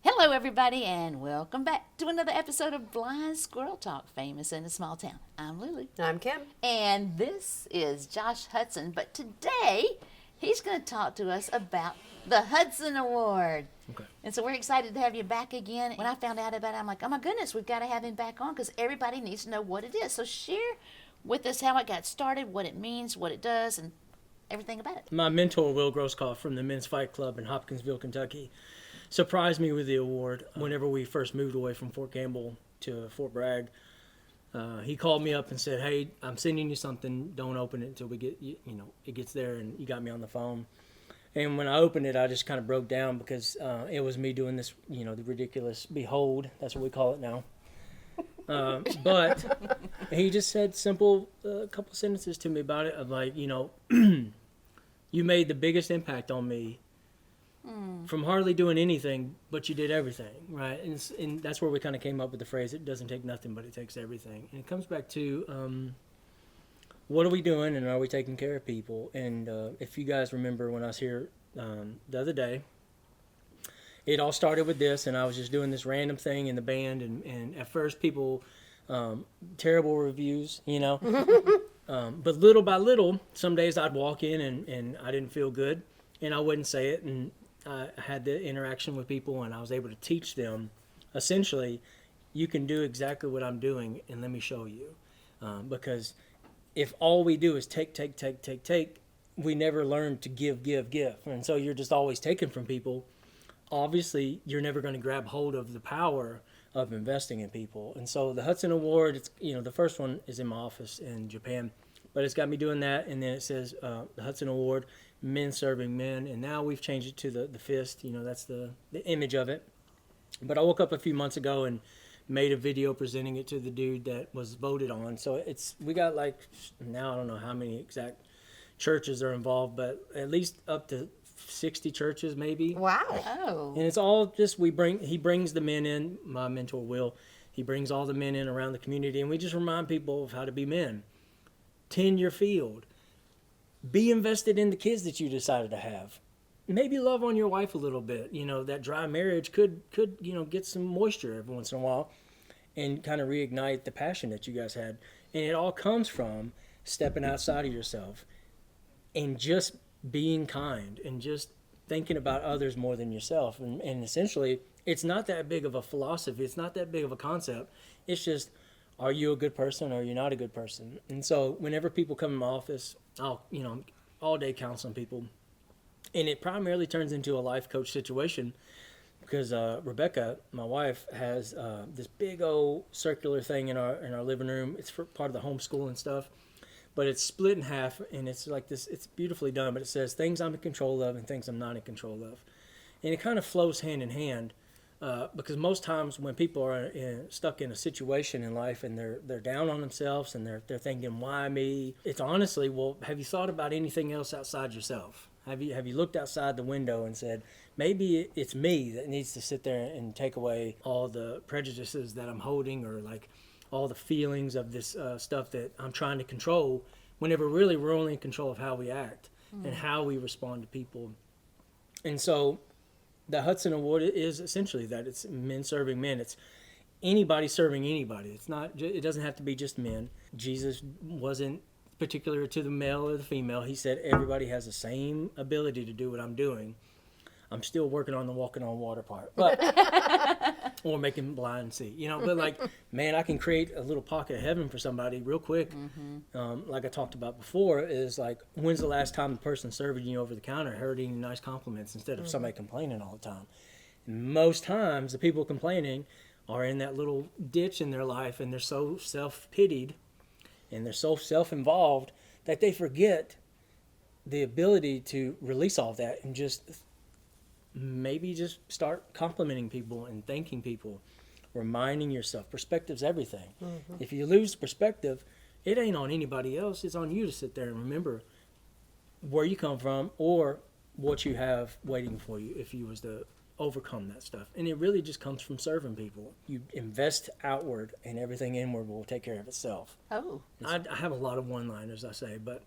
Hello, everybody, and welcome back to another episode of Blind Squirrel Talk, famous in a small town. I'm Lily. I'm Kim. And this is Josh Hudson, but today he's going to talk to us about the Hudson Award. Okay. And so we're excited to have you back again. When I found out about it, I'm like, oh my goodness, we've got to have him back on because everybody needs to know what it is. So share with us how it got started, what it means, what it does, and everything about it. My mentor, Will Grosskopf from the Men's Fight Club in Hopkinsville, Kentucky, surprised me with the award whenever we first moved away from Fort Campbell to Fort Bragg. He called me up and said, hey, I'm sending you something. Don't open it until we get, it gets there, and you got me on the phone. And when I opened it, I just kind of broke down because it was me doing this, the ridiculous behold. That's what we call it now. But he just said simple, couple sentences to me about it of like, you made the biggest impact on me from hardly doing anything, but you did everything, right? And that's where we kind of came up with the phrase, it doesn't take nothing, but it takes everything. And it comes back to what are we doing and are we taking care of people? And if you guys remember when I was here the other day, it all started with this, and I was just doing this random thing in the band, and at first people, terrible reviews, but little by little, some days I'd walk in and I didn't feel good, and I wouldn't say it, and I had the interaction with people, and I was able to teach them, essentially, you can do exactly what I'm doing, and let me show you. Because if all we do is take, we never learn to give. And so you're just always taking from people. Obviously, you're never going to grab hold of the power of investing in people. And so the Hudson Award, it's, the first one is in my office in Japan, but it's got me doing that. And then it says the Hudson Award, men serving men. And now we've changed it to the fist, that's the image of it. But I woke up a few months ago and made a video presenting it to the dude that was voted on. So we got now I don't know how many exact churches are involved, but at least up to 60 churches maybe. Wow. Oh. And it's all just he brings the men in, my mentor Will, he brings all the men in around the community, and we just remind people of how to be men. Tend your field. Be invested in the kids that you decided to have. Maybe love on your wife a little bit. That dry marriage could get some moisture every once in a while and kind of reignite the passion that you guys had. And it all comes from stepping outside of yourself and just being kind and just thinking about others more than yourself. And essentially, it's not that big of a philosophy. It's not that big of a concept. It's just, are you a good person or are you not a good person? And so whenever people come in my office, I'll, all day counseling people. And it primarily turns into a life coach situation because Rebecca, my wife, has this big old circular thing in our living room. It's for part of the homeschool and stuff. But it's split in half, and it's like this. It's beautifully done, but it says things I'm in control of and things I'm not in control of. And it kind of flows hand in hand because most times when people are stuck in a situation in life and they're down on themselves and they're thinking, why me? It's honestly, well, have you thought about anything else outside yourself? Have you looked outside the window and said, maybe it's me that needs to sit there and take away all the prejudices that I'm holding or like all the feelings of this stuff that I'm trying to control, whenever really we're only in control of how we act and how we respond to people. And so the Hudson Award is essentially that. It's men serving men. It's anybody serving anybody. It doesn't have to be just men. Jesus wasn't particular to the male or the female. He said everybody has the same ability to do what I'm doing. I'm still working on the walking on water part, but or making blind see, but man, I can create a little pocket of heaven for somebody real quick. Like I talked about before, is like, when's the last time the person serving you over the counter heard any nice compliments instead of somebody complaining all the time? And most times the people complaining are in that little ditch in their life, and they're so self-pitied and they're so self-involved that they forget the ability to release all that and just maybe just start complimenting people and thanking people, reminding yourself. Perspective's everything. If you lose perspective, it ain't on anybody else. It's on you to sit there and remember where you come from or what you have waiting for you if you was to overcome that stuff. And it really just comes from serving people. You invest outward, and everything inward will take care of itself. Oh. I have a lot of one-liners, I say, but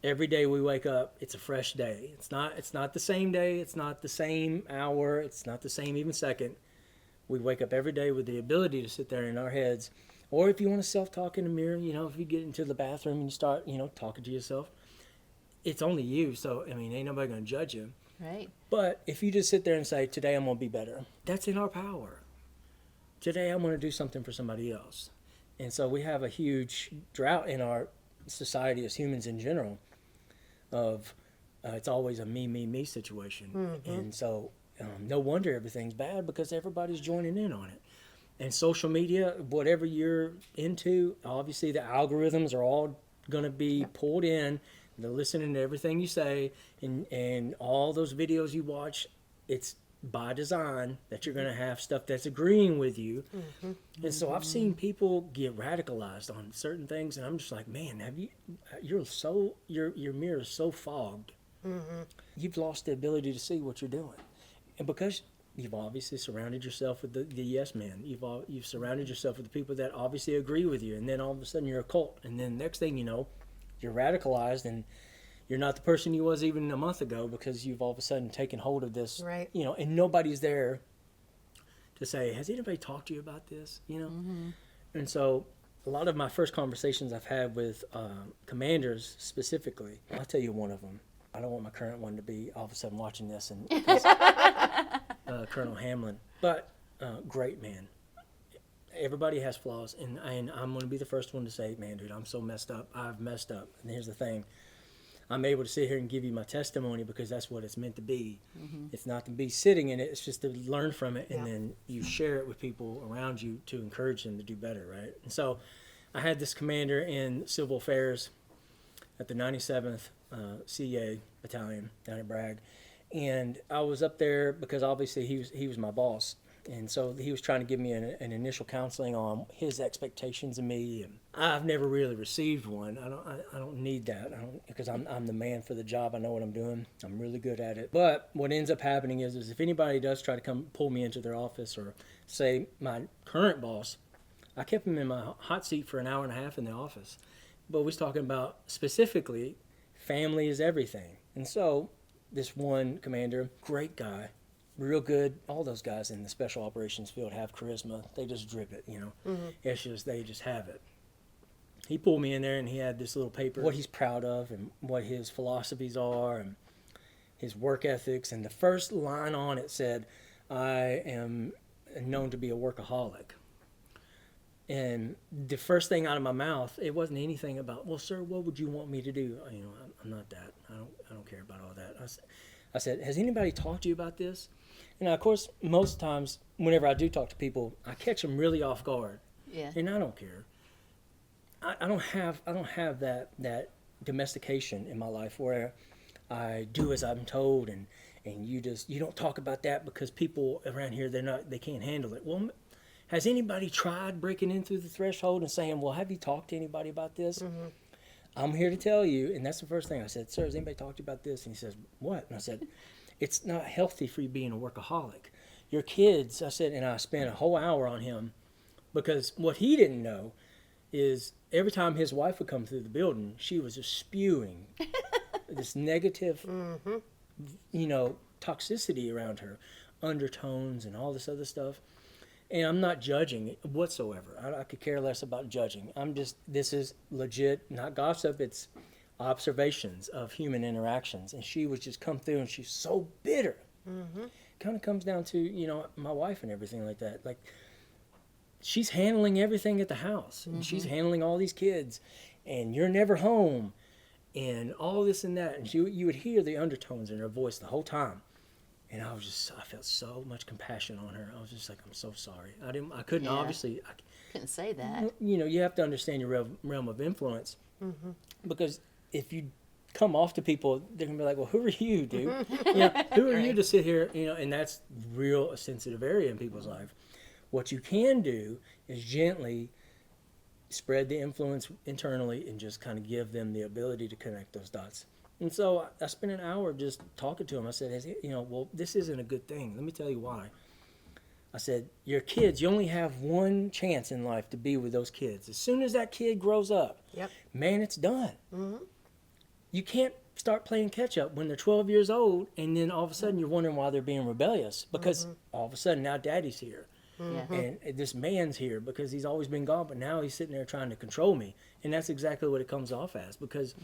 every day we wake up, it's a fresh day. It's not the same day. It's not the same hour. It's not the same even second. We wake up every day with the ability to sit there in our heads. Or if you want to self-talk in the mirror, if you get into the bathroom and you start, talking to yourself, it's only you. So, ain't nobody going to judge you. Right. But if you just sit there and say, today I'm going to be better, that's in our power. Today I'm going to do something for somebody else. And so we have a huge drought in our society as humans in general of it's always a me situation. Mm-hmm. And so no wonder everything's bad, because everybody's joining in on it. And social media, whatever you're into, obviously the algorithms are all going to be pulled in. They're listening to everything you say, and all those videos you watch, it's by design that you're going to have stuff that's agreeing with you. Mm-hmm. And so I've seen people get radicalized on certain things, and I'm just like, man, your mirror is so fogged. Mm-hmm. You've lost the ability to see what you're doing. And because you've obviously surrounded yourself with the yes men, you've surrounded yourself with the people that obviously agree with you, and then all of a sudden you're a cult, and then next thing you know, you're radicalized, and you're not the person you was even a month ago, because you've all of a sudden taken hold of this, right. And nobody's there to say, has anybody talked to you about this, Mm-hmm. And so a lot of my first conversations I've had with commanders specifically, I'll tell you one of them. I don't want my current one to be all of a sudden watching this and Colonel Hamlin, but great man. Everybody has flaws, and I'm going to be the first one to say, man, dude, I'm so messed up. I've messed up. And here's the thing. I'm able to sit here and give you my testimony because that's what it's meant to be. Mm-hmm. It's not to be sitting in it. It's just to learn from it, and then you share it with people around you to encourage them to do better, right? And so I had this commander in civil affairs at the 97th CA Battalion down at Bragg, and I was up there because obviously he was my boss. And so he was trying to give me an initial counseling on his expectations of me, and I've never really received one. I don't need that. Because I'm the man for the job. I know what I'm doing. I'm really good at it. But what ends up happening is if anybody does try to come pull me into their office, or say my current boss, I kept him in my hot seat for an hour and a half in the office. But we was talking about specifically family is everything. And so this one commander, great guy, real good. All those guys in the special operations field have charisma. They just drip it, Mm-hmm. It's just, they just have it. He pulled me in there, and he had this little paper, what he's proud of and what his philosophies are and his work ethics. And the first line on it said, I am known to be a workaholic. And the first thing out of my mouth, it wasn't anything about, well, sir, what would you want me to do? I'm not that. I don't care about all that. I said, has anybody talked to you about this? And of course, most times, whenever I do talk to people, I catch them really off guard. Yeah. And I don't care. I don't have that domestication in my life where I do as I'm told, and you don't talk about that because people around here they can't handle it. Well, has anybody tried breaking in through the threshold and saying, well, have you talked to anybody about this? Mm-hmm. I'm here to tell you, and that's the first thing I said, sir, has anybody talked to you about this? And he says, what? And I said, it's not healthy for you being a workaholic. Your kids, I said, and I spent a whole hour on him, because what he didn't know is every time his wife would come through the building, she was just spewing this negative, mm-hmm. Toxicity around her, undertones and all this other stuff. And I'm not judging whatsoever. I could care less about judging. This is legit, not gossip, it's observations of human interactions. And she would just come through, and she's so bitter. Mm-hmm. Kind of comes down to, my wife and everything like that. Like, she's handling everything at the house. Mm-hmm. And she's handling all these kids. And you're never home. And all this and that. And you would hear the undertones in her voice the whole time. And I felt so much compassion on her. I was just like, I'm so sorry. I couldn't obviously. Couldn't say that. You have to understand your realm of influence. Mm-hmm. Because if you come off to people, they're going to be like, well, who are you, dude? Who are you to sit here? And that's a sensitive area in people's life. What you can do is gently spread the influence internally and just kind of give them the ability to connect those dots. And so I spent an hour just talking to him. I said, well, this isn't a good thing. Let me tell you why. I said, your kids, you only have one chance in life to be with those kids. As soon as that kid grows up, man, it's done. You can't start playing catch up when they're 12 years old, and then all of a sudden you're wondering why they're being rebellious, because all of a sudden now daddy's here. And this man's here because he's always been gone, but now he's sitting there trying to control me. And that's exactly what it comes off as, because,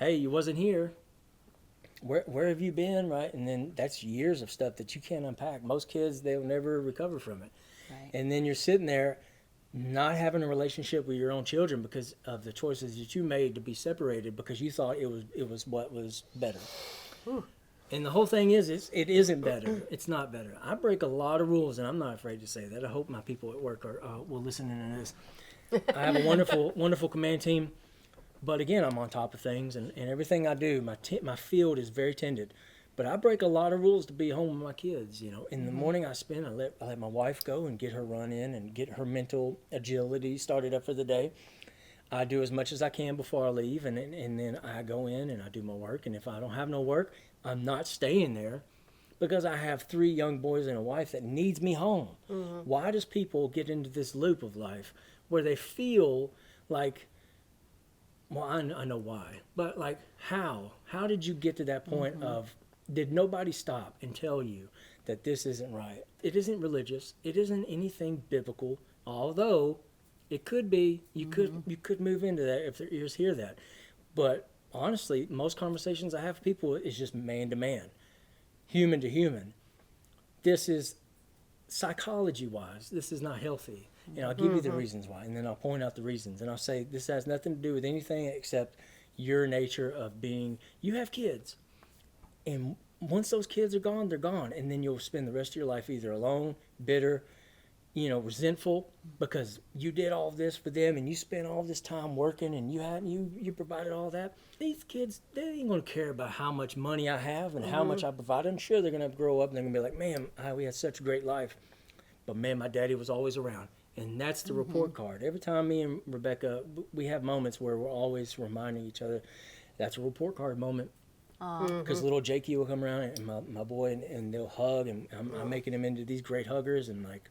hey, you wasn't here. Where have you been, right? And then that's years of stuff that you can't unpack. Most kids, they'll never recover from it. Right. And then you're sitting there not having a relationship with your own children because of the choices that you made to be separated because you thought it was what was better. Ooh. And the whole thing is, it isn't better. It's not better. I break a lot of rules, and I'm not afraid to say that. I hope my people at work will listen to this. I have a wonderful, wonderful command team. But again, I'm on top of things, and everything I do, my field is very tended. But I break a lot of rules to be home with my kids. In the morning I let my wife go and get her run in and get her mental agility started up for the day. I do as much as I can before I leave, and then I go in and I do my work. And if I don't have no work, I'm not staying there because I have 3 young boys and a wife that needs me home. Why does people get into this loop of life where they feel like, well, I know why, but like how did you get to that point of, did nobody stop and tell you that this isn't right? It isn't religious. It isn't anything biblical, although it could be. You could move into that if their ears hear that. But honestly, most conversations I have with people is just man to man, human to human. This is psychology-wise, this is not healthy. And I'll give you the reasons why, and then I'll point out the reasons. And I'll say this has nothing to do with anything except your nature of being, you have kids. And once those kids are gone, they're gone. And then you'll spend the rest of your life either alone, bitter, resentful, because you did all this for them and you spent all this time working and you provided all that. These kids, they ain't going to care about how much money I have and how much I provided. I'm sure they're going to grow up and they're going to be like, man, we had such a great life. But man, my daddy was always around. And that's the report card. Every time me and Rebecca, we have moments where we're always reminding each other, that's a report card moment. Because little Jakey will come around and my boy and they'll hug, and I'm making them into these great huggers, and like,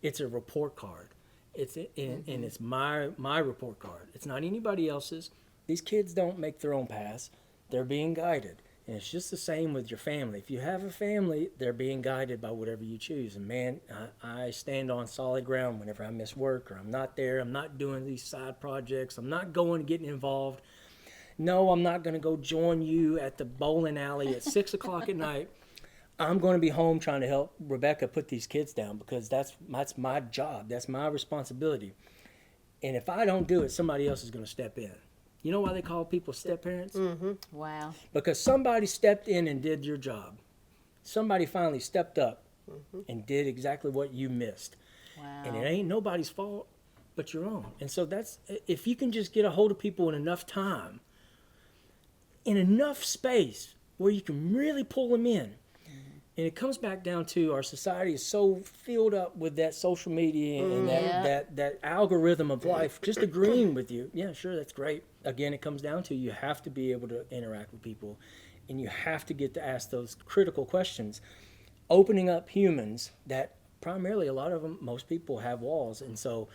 it's a report card. And it's my report card. It's not anybody else's. These kids don't make their own paths. They're being guided. And it's just the same with your family. If you have a family, they're being guided by whatever you choose. And man, I stand on solid ground whenever I miss work or I'm not there. I'm not doing these side projects. I'm not going and getting involved. No, I'm not going to go join you at the bowling alley at 6 o'clock at night. I'm going to be home trying to help Rebecca put these kids down because that's my job. That's my responsibility. And if I don't do it, somebody else is going to step in. You know why they call people step parents? Wow. Because somebody stepped in and did your job. Somebody finally stepped up and did exactly what you missed. Wow. And it ain't nobody's fault but your own. And so that's, if you can just get a hold of people in enough time, in enough space where you can really pull them in. And it comes back down to our society is so filled up with that social media and that algorithm of life, just agreeing with you. Yeah, sure, that's great. Again, it comes down to you have to be able to interact with people, and you have to get to ask those critical questions, opening up humans that primarily a lot of them, most people have walls. And so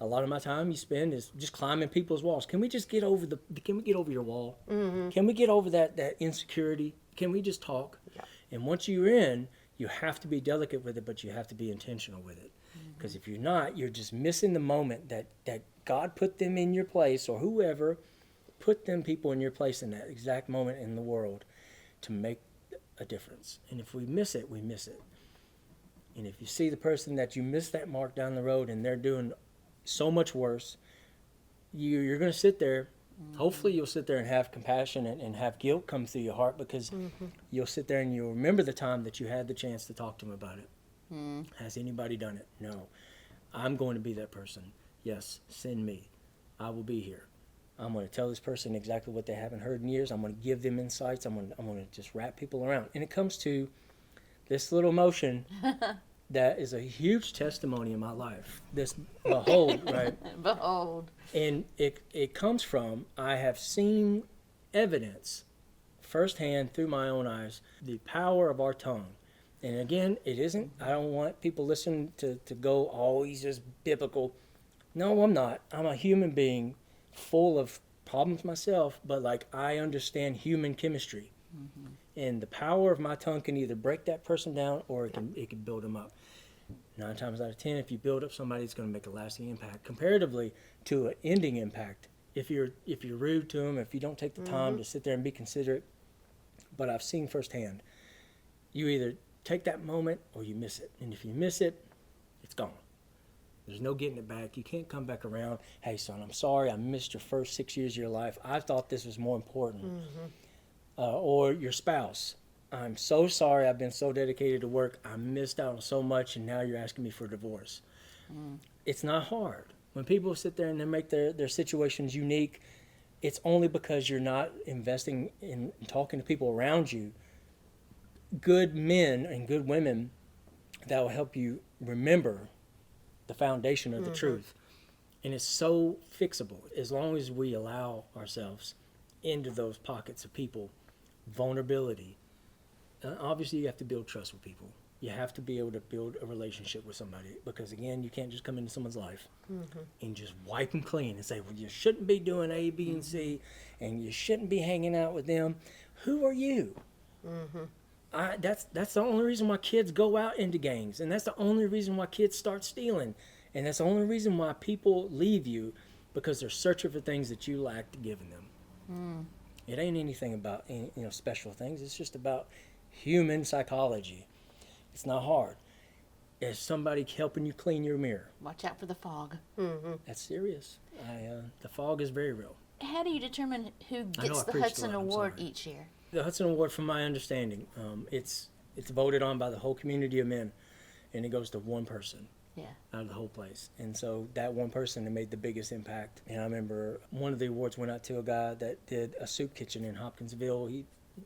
a lot of my time you spend is just climbing people's walls. Can we just get over can we get over your wall? Can we get over that insecurity? Can we just talk? Yeah. And once you're in, you have to be delicate with it, but you have to be intentional with it. Because if you're not, you're just missing the moment that God put them in your place, or whoever put them people in your place in that exact moment in the world to make a difference. And if we miss it, we miss it. And if you see the person that you missed that mark down the road and they're doing so much worse, you're going to sit there. Hopefully you'll sit there and have compassion and have guilt come through your heart, because you'll sit there and you'll remember the time that you had the chance to talk to them about it. Has anybody done it? No. I'm going to be that person. Yes, send me. I will be here. I'm going to tell this person exactly what they haven't heard in years. I'm going to give them insights. I'm going to just wrap people around. And it comes to this little motion that is a huge testimony in my life. This behold, right? Behold. And it comes from, I have seen evidence firsthand through my own eyes the power of our tongue. And again, it isn't, I don't want people listening to go, oh, he's just biblical. No, I'm not. I'm a human being full of problems myself, but like I understand human chemistry. Mm-hmm. And the power of my tongue can either break that person down or it can build them up. 9 times out of 10, if you build up somebody, it's going to make a lasting impact comparatively to an ending impact. If you're rude to them, if you don't take the time to sit there and be considerate. But I've seen firsthand, you either take that moment or you miss it. And if you miss it, it's gone. There's no getting it back. You can't come back around. Hey, son, I'm sorry I missed your first 6 years of your life. I thought this was more important. Or your spouse. I'm so sorry. I've been so dedicated to work. I missed out on so much, and now you're asking me for a divorce. It's not hard. When people sit there and they make their situations unique, it's only because you're not investing in talking to people around you, good men and good women that will help you remember the foundation of the truth. And it's so fixable as long as we allow ourselves into those pockets of people, vulnerability. Obviously, you have to build trust with people. You have to be able to build a relationship with somebody because, again, you can't just come into someone's life and just wipe them clean and say, well, you shouldn't be doing A, B, and C, and you shouldn't be hanging out with them. Who are you? That's the only reason why kids go out into gangs, and that's the only reason why kids start stealing, and that's the only reason why people leave you because they're searching for things that you lacked giving them. It ain't anything about special things. It's just about human psychology. It's not hard. It's somebody helping you clean your mirror. Watch out for the fog. That's serious. The fog is very real. How do you determine who gets the Hudson Award each year? The Hudson Award, from my understanding, it's voted on by the whole community of men, and it goes to one person out of the whole place. And so that one person that made the biggest impact. And I remember one of the awards went out to a guy that did a soup kitchen in Hopkinsville.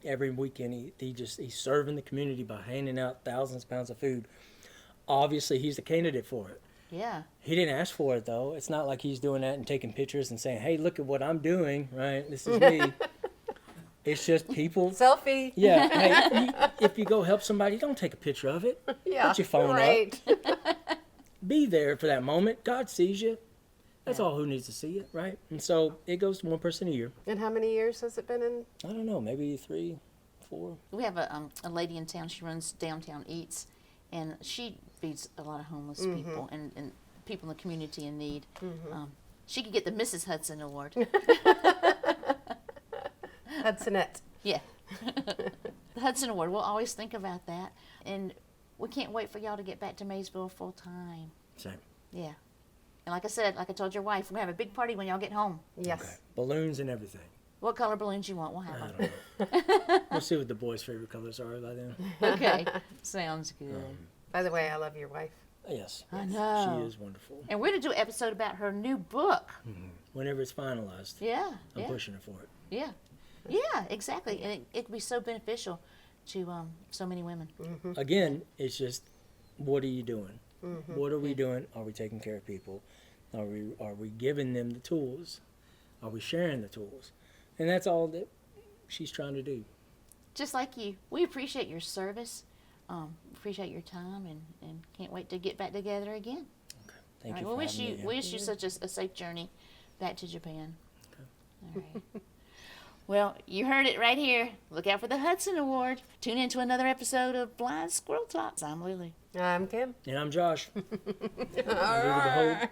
Every weekend he's serving the community by handing out thousands of pounds of food. Obviously, he's the candidate for it. Yeah. He didn't ask for it, though. It's not like he's doing that and taking pictures and saying, hey, look at what I'm doing, right? This is me. It's just people. Selfie. Yeah. Hey, if you go help somebody, don't take a picture of it. Yeah. Put your phone right. up. Be there for that moment. God sees you. That's all who needs to see it, right? And so it goes to one person a year. And how many years has it been in? I don't know, maybe 3, 4. We have a lady in town. She runs Downtown Eats, and she feeds a lot of homeless people and people in the community in need. She could get the Mrs. Hudson Award. Hudsonette. Yeah. The Hudson Award. We'll always think about that. And we can't wait for y'all to get back to Maysville full time. Same. Yeah. And like I said, like I told your wife, we're going to have a big party when y'all get home. Yes. Okay. Balloons and everything. What color balloons you want, we'll have them. I don't know. We'll see what the boys' favorite colors are by then. Okay. Sounds good. By the way, I love your wife. Yes. I know. She is wonderful. And we're going to do an episode about her new book. Whenever it's finalized, Yeah. I'm pushing her for it. Yeah. Yeah, exactly. And it could be so beneficial to so many women. Again, it's just, what are you doing? What are we doing? Are we taking care of people? Are we giving them the tools? Are we sharing the tools? And that's all that she's trying to do. Just like you. We appreciate your service, appreciate your time, and can't wait to get back together again. Okay. Thank All you right, for we having me again. wish you such a safe journey back to Japan. Okay. All right. Well, you heard it right here. Look out for the Hudson Award. Tune in to another episode of Blind Squirrel Talks. I'm Lily. I'm Kim. And I'm Josh. All right.